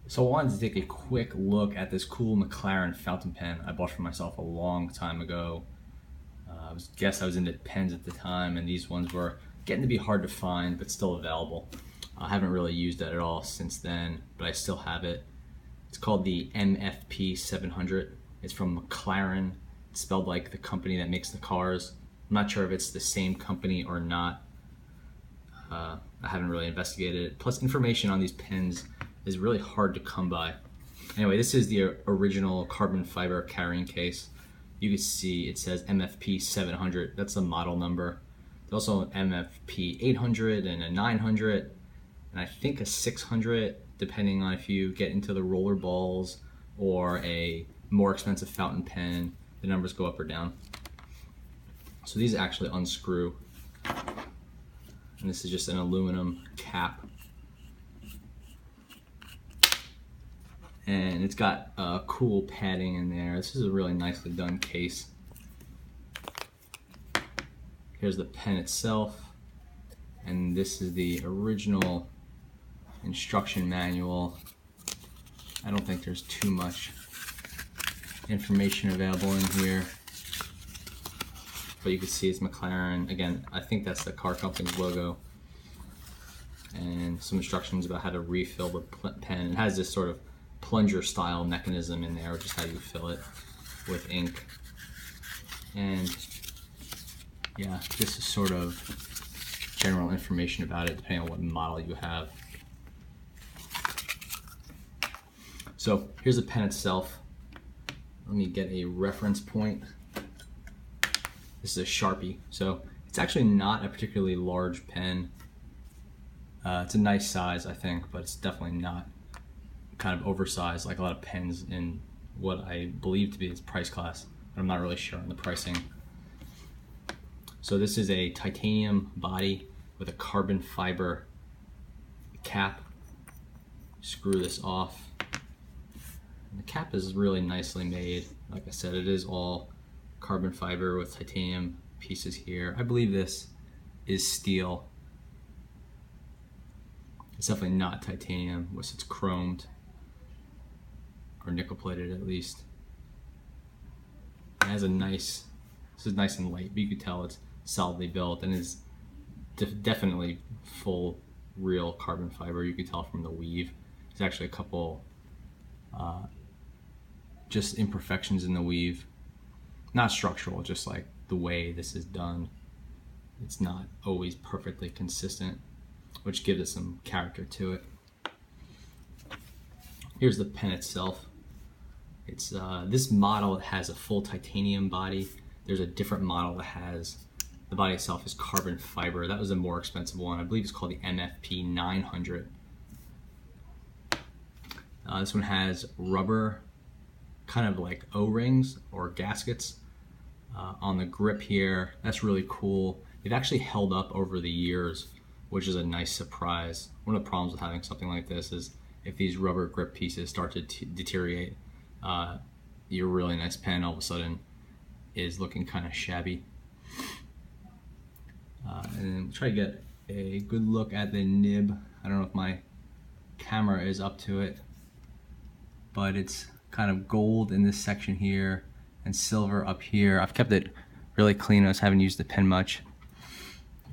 So I wanted to take a quick look at this cool McLaren fountain pen I bought for myself a long time ago. I was into pens at the time, and these ones were getting to be hard to find, but still available. I haven't really used it at all since then, but I still have it. It's called the MFP-700. It's from McLaren. It's spelled like the company that makes the cars. I'm not sure if it's the same company or not. I haven't really investigated it. Plus, information on these pens is really hard to come by. Anyway, this is the original carbon fiber carrying case. You can see it says MFP-700. That's the model number. There's also an MFP-800 and a 900, and I think a 600, depending on if you get into the roller balls or a more expensive fountain pen, the numbers go up or down. So these actually unscrew. And this is just an aluminum cap. And it's got cool padding in there. This is a really nicely done case. Here's the pen itself. And this is the original instruction manual. I don't think there's too much information available in here. But you can see it's McLaren. Again, I think that's the car company's logo. And some instructions about how to refill the pen. It has this sort of plunger style mechanism in there, which is how you fill it with ink. And yeah, this is sort of general information about it, depending on what model you have. So here's the pen itself. Let me get a reference point. This is a Sharpie, so it's actually not a particularly large pen. It's a nice size, I think, but it's definitely not kind of oversized like a lot of pens in what I believe to be its price class, but I'm not really sure on the pricing. So this is a titanium body with a carbon fiber cap. Screw this off. And the cap is really nicely made. Like I said, it is all carbon fiber with titanium pieces here. I believe this is steel. It's definitely not titanium, unless it's chromed or nickel plated at least. It has a nice, this is nice and light, but you can tell it's solidly built and is definitely full real carbon fiber. You can tell from the weave. There's actually a couple just imperfections in the weave. Not structural, just like the way this is done. It's not always perfectly consistent, which gives it some character to it. Here's the pen itself. It's this model has a full titanium body. There's a different model that has, the body itself is carbon fiber. That was a more expensive one. I believe it's called the MFP-900. This one has rubber, kind of like O-rings or gaskets on the grip here. That's really cool. They've actually held up over the years, which is a nice surprise. One of the problems with having something like this is if these rubber grip pieces start to deteriorate, your really nice pen all of a sudden is looking kind of shabby. And then we'll try to get a good look at the nib. I don't know if my camera is up to it, but it's kind of gold in this section here and silver up here. I've kept it really clean. I just haven't used the pen much.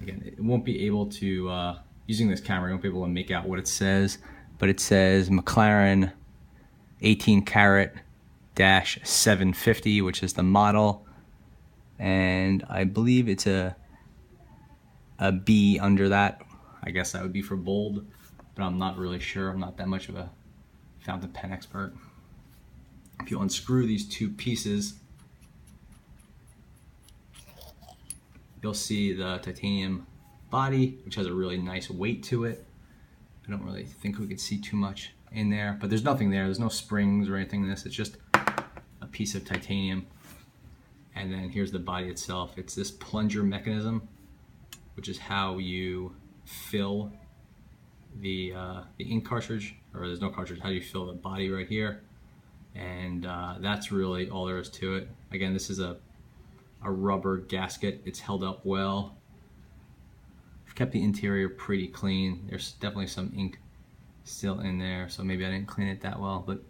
Again, it won't be able to, using this camera, you won't be able to make out what it says, but it says McLaren 18 karat -750, which is the model. And I believe it's a B under that. I guess that would be for bold, but I'm not really sure. I'm not that much of a fountain pen expert. If you unscrew these two pieces, you'll see the titanium body, which has a really nice weight to it. I don't really think we could see too much in there, but there's nothing there. There's no springs or anything in this. It's just a piece of titanium. And then here's the body itself. It's this plunger mechanism, which is how you fill the ink cartridge, or there's no cartridge, how you fill the body right here. And that's really all there is to it. Again, this is a rubber gasket. It's held up well. I've kept the interior pretty clean. There's definitely some ink still in there, so maybe I didn't clean it that well. But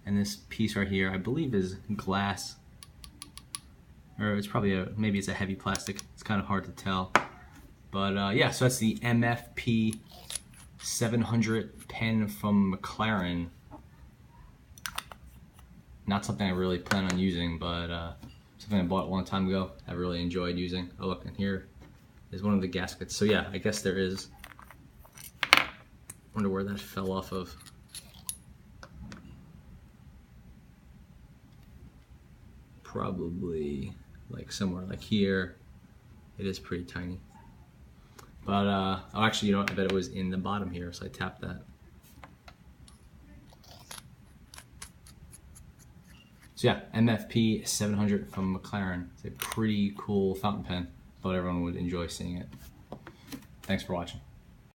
and this piece right here, I believe, is glass, or it's probably maybe it's a heavy plastic. It's kind of hard to tell. But yeah, so that's the MFP-700 pen from McLaren. Not something I really plan on using, but something I bought a long time ago. I really enjoyed using. Oh look, and here is one of the gaskets. So yeah, I guess there is. Wonder where that fell off of. Probably like somewhere like here. It is pretty tiny. But oh, actually, you know what? I bet it was in the bottom here, so I tapped that. So yeah, MFP-700 from McLaren. It's a pretty cool fountain pen. Thought everyone would enjoy seeing it. Thanks for watching.